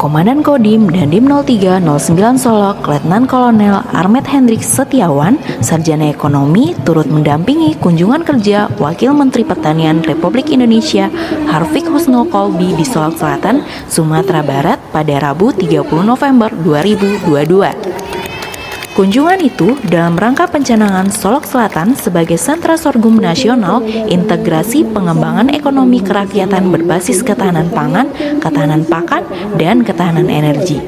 Komandan Kodim Dandim 0309 Solok, Letnan Kolonel Armet Hendrik Setiawan, Sarjana Ekonomi, turut mendampingi kunjungan kerja Wakil Menteri Pertanian Republik Indonesia Harfiq Husnul Kolbi di Solok Selatan, Sumatera Barat pada Rabu 30 November 2022. Kunjungan itu dalam rangka pencanangan Solok Selatan sebagai sentra sorghum nasional, integrasi pengembangan ekonomi kerakyatan berbasis ketahanan pangan, ketahanan pakan, dan ketahanan energi.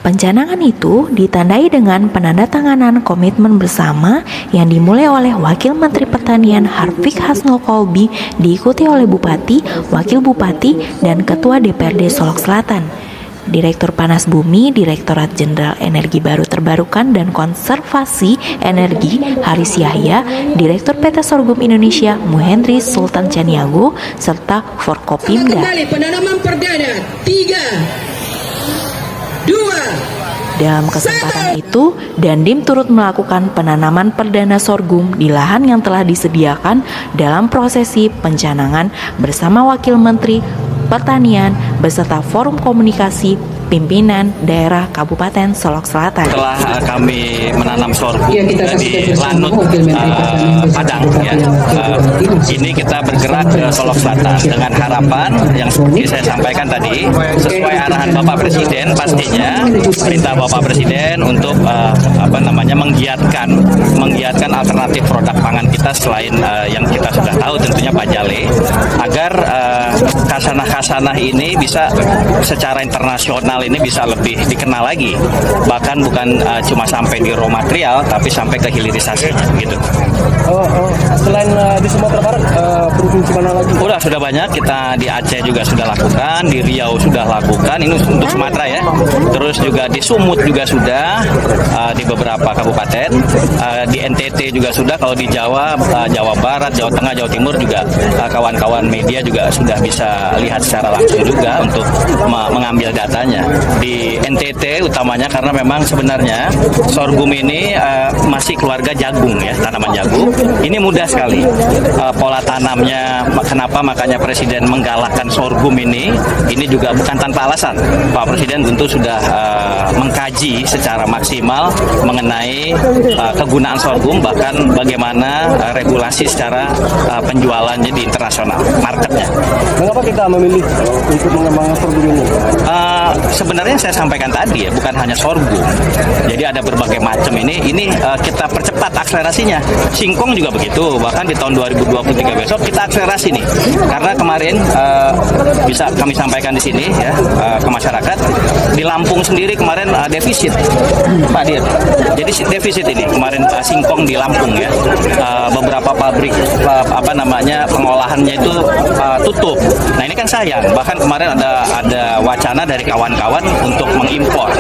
Pencanangan itu ditandai dengan penandatanganan komitmen bersama yang dimulai oleh Wakil Menteri Pertanian Harfiq Husnul Kolbi, diikuti oleh Bupati, Wakil Bupati, dan Ketua DPRD Solok Selatan. Direktur Panas Bumi, Direktorat Jenderal Energi Baru Terbarukan dan Konservasi Energi Haris Yahya, Direktur PT Sorghum Indonesia Muhendri Sultan Caniago, serta Forkopimda. Kembali penanaman perdana 3, 2. Dalam kesempatan itu, Dandim turut melakukan penanaman perdana sorghum di lahan yang telah disediakan dalam prosesi pencanangan bersama Wakil Menteri Pertanian beserta Forum Komunikasi Pimpinan Daerah Kabupaten Solok Selatan. Setelah kami menanam sorghum di Lanut Padang, ya, ini kita bergerak ke Solok Selatan dengan harapan yang seperti saya sampaikan tadi, sesuai arahan Bapak Presiden, pastinya perintah Bapak Presiden untuk menggiatkan alternatif produk pangan kita selain yang kita sudah tahu tentunya pajale, agar kasanah-kasanah ini bisa secara internasional ini bisa lebih dikenal lagi, bahkan bukan cuma sampai di raw material tapi sampai ke hilirisasi gitu. Selain di Sumatera Barat, provinsi mana lagi? Sudah banyak, kita di Aceh juga sudah lakukan, di Riau sudah lakukan, ini untuk Sumatera ya. Terus juga di Sumut juga sudah, di beberapa kabupaten, di NTT juga sudah, kalau di Jawa, Jawa Barat, Jawa Tengah, Jawa Timur juga kawan-kawan media juga sudah bisa lihat secara langsung juga untuk mengambil datanya. Di NTT utamanya karena memang sebenarnya sorghum ini masih keluarga jagung ya, tanaman jagung. Ini mudah sekali pola tanamnya. Kenapa makanya Presiden menggalakkan sorghum ini juga bukan tanpa alasan. Pak Presiden tentu sudah mengkaji secara maksimal mengenai kegunaan sorghum, bahkan bagaimana regulasi secara penjualannya di internasional marketnya. Mengapa kita memilih untuk mengembangkan sorghum ini? Sebenarnya saya sampaikan tadi ya, bukan hanya sorghum. Jadi ada berbagai macam ini kita percepat akselerasinya. Singkong juga begitu. Bahkan di tahun 2023 besok kita akselerasi nih. Karena kemarin bisa kami sampaikan di sini ya ke masyarakat, di Lampung sendiri kemarin defisit. Pak Dir. Jadi defisit ini kemarin singkong di Lampung ya. Beberapa pabrik pengolahannya itu tutup. Nah, ini kan sayang. Bahkan kemarin ada wacana dari kawan-kawan untuk mengimpor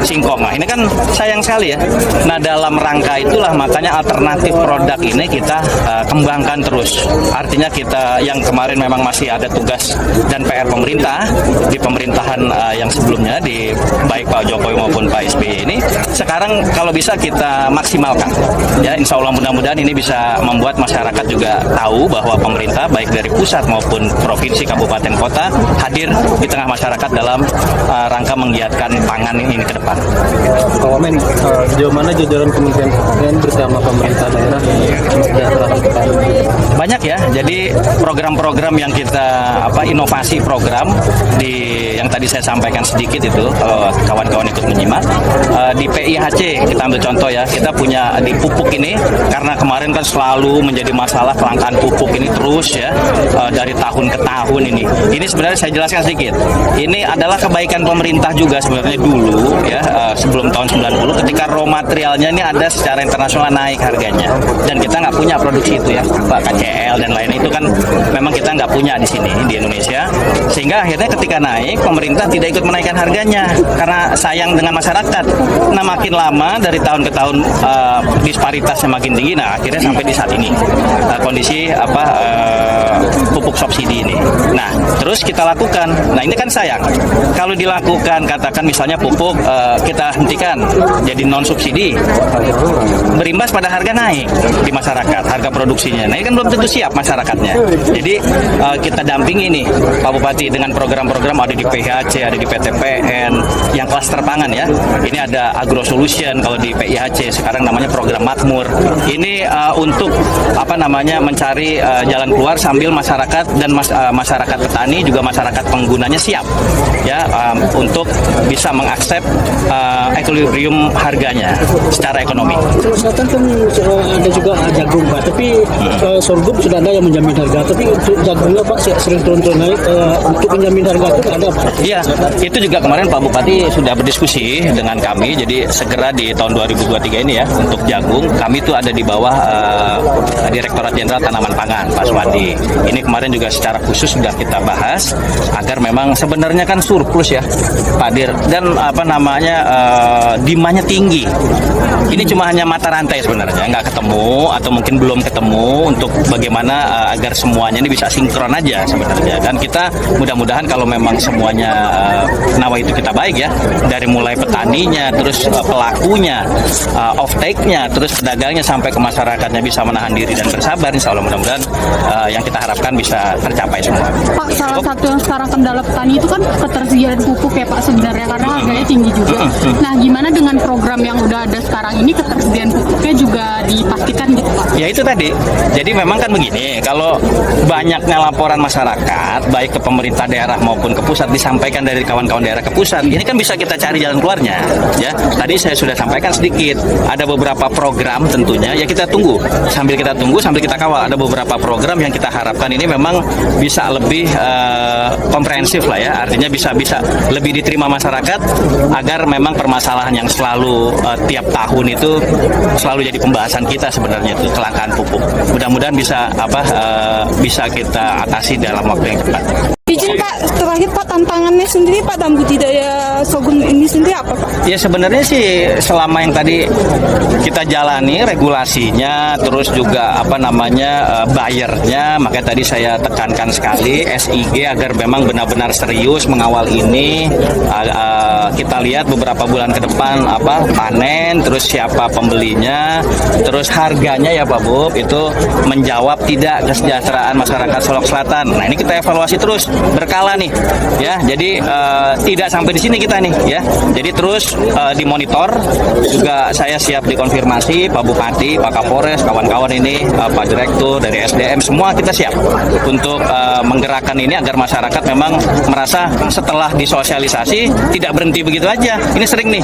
singkong. Nah, ini kan sayang sekali ya. Nah, dalam rangka itulah makanya alternatif produk ini kita kembangkan terus. Artinya kita yang kemarin memang masih ada tugas dan PR pemerintah di pemerintahan yang sebelumnya, di baik Pak Jokowi maupun Pak SBY ini, sekarang kalau bisa kita maksimalkan. Ya, insya Allah mudah-mudahan ini bisa membuat masyarakat juga tahu bahwa pemerintah baik dari pusat maupun provinsi, kabupaten, kota hadir di tengah masyarakat dalam rangka menggiatkan pangan ini ke depan. Pak Wamen, sejauh mana jajaran Kementerian Pertanian bersama pemerintah daerah mensejahterakan petani? Banyak ya, jadi program-program yang kita inovasi program yang tadi saya sampaikan sedikit itu, kalau kawan-kawan ikut menyimak, di PIHC kita ambil contoh ya, kita punya di pupuk ini, karena kemarin kan selalu menjadi masalah kelangkaan pupuk ini terus ya, dari tahun ke tahun ini. Ini sebenarnya saya jelaskan sedikit. Ini adalah kebaikan pemerintah juga sebenarnya dulu ya, sebelum tahun 90 ketika raw materialnya ini ada secara internasional naik harganya, dan kita nggak punya produksi itu ya, Pak, KCL dan lain itu kan memang kita nggak punya di sini di Indonesia, sehingga akhirnya ketika naik pemerintah tidak ikut menaikkan harganya karena sayang dengan masyarakat. Nah, makin lama dari tahun ke tahun disparitasnya makin tinggi. Nah, akhirnya sampai di saat ini kondisi pupuk subsidi ini. Nah, terus kita lakukan. Nah, ini kan sayang. Kalau kalau dilakukan katakan misalnya pupuk kita hentikan jadi non subsidi, berimbas pada harga naik di masyarakat, harga produksinya. Nah, ini kan belum tentu siap masyarakatnya. Jadi kita dampingi nih Pak Bupati dengan program-program ada di PHC, ada di PTPN yang klaster pangan ya. Ini ada Agro Solution kalau di PIHC, sekarang namanya program Makmur. Ini untuk mencari jalan keluar sambil masyarakat dan masyarakat petani juga masyarakat penggunanya siap ya untuk bisa mengakses equilibrium harganya secara ekonomi. Selatan kan ada juga jagung Pak, tapi sorghum sudah ada yang menjamin harga, tapi untuk jagungnya Pak sering turun naik, untuk menjamin harga itu ada Pak? Iya, itu juga kemarin Pak Bupati sudah berdiskusi dengan kami, jadi segera di tahun 2023 ini ya untuk jagung kami itu ada di bawah Direktorat Jenderal Tanaman Pangan Pak Swandi. Ini kemarin juga secara khusus sudah kita bahas agar memang sebenarnya kan surplus ya Pak Dir, dan demandnya tinggi. Ini cuma hanya mata rantai sebenarnya, nggak ketemu atau mungkin belum ketemu untuk bagaimana agar semuanya ini bisa sinkron aja sebenarnya. Dan kita mudah-mudahan kalau memang semuanya nawa itu kita baik ya, dari mulai petaninya, terus pelakunya, off-take-nya, terus pedagangnya sampai ke masyarakatnya bisa menahan diri dan bersabar, insya Allah mudah-mudahan yang kita harapkan bisa tercapai semua. Pak, salah satu yang sekarang kendala petani itu kan ketersediaan pupuk ya Pak sebenarnya, karena harganya tinggi juga. Nah, gimana dengan program yang udah ada sekarang ini ketersediaan pupuknya juga dipastikan gitu Pak? Ya itu tadi, jadi memang kan begini, kalau banyaknya laporan masyarakat baik ke pemerintah daerah maupun ke pusat disampaikan dari kawan-kawan daerah ke pusat, ini kan bisa kita cari jalan keluarnya ya. Tadi saya sudah sampaikan sedikit, ada beberapa program tentunya ya kita tunggu sambil kita kawal. Ada beberapa program yang kita harapkan ini memang bisa lebih komprehensif lah ya, artinya bisa lebih diterima masyarakat agar memang permasalahan yang selalu tiap tahun itu selalu jadi pembahasan kita sebenarnya itu kelangkaan pupuk. Mudah-mudahan bisa kita atasi dalam waktu yang cepat. Izin Pak, terakhir Pak, tantangannya sendiri Pak dalam budidaya sorghum ini sendiri apa Pak? Ya sebenarnya sih selama yang tadi kita jalani regulasinya, terus juga bayarnya, makanya tadi saya tekankan sekali SIG agar memang benar-benar serius mengawal ini. Kita lihat beberapa bulan ke depan panen, terus siapa pembelinya, terus harganya ya Pak Bub itu menjawab tidak kesejahteraan masyarakat Solok Selatan. Nah ini kita evaluasi terus berkala nih ya, jadi tidak sampai di sini kita nih ya, jadi terus dimonitor juga. Saya siap dikonfirmasi Pak Bupati, Pak Kapolres, kawan-kawan ini, Pak Direktur dari SDM, semua kita siap untuk menggerakkan ini agar masyarakat memang merasa setelah disosialisasi tidak berhenti begitu aja. Ini sering nih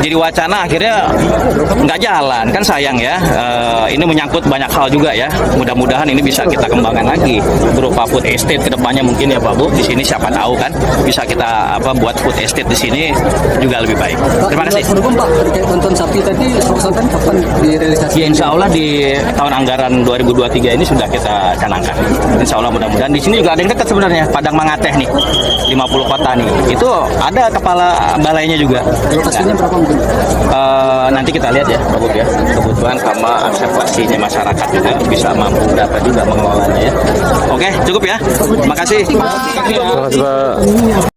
jadi wacana akhirnya nggak jalan, kan sayang ya. Ini menyangkut banyak hal juga ya, mudah-mudahan ini bisa kita kembangkan lagi berupa food estate kedepannya mungkin ya Pak Bu. Di sini siapa tahu kan bisa kita buat food estate di sini juga lebih baik. Terima kasih. Pak, terkait bantuan sapi tadi, Selatan kapan direalisasi? Ya insya Allah di tahun anggaran 2023 ini sudah kita canangkan. Insya Allah mudah-mudahan. Di sini juga ada yang dekat sebenarnya, Padang Mangateh nih, 50 kota nih. Itu ada kepala balainya juga. Lokasinya berapa mungkin? Nanti kita lihat ya, Pak Bu ya. Kebutuhan sama observasinya masyarakat juga bisa mampu berapa juga mengelolanya ya. Oke, cukup ya. Terima kasih. Terima kasih Pak.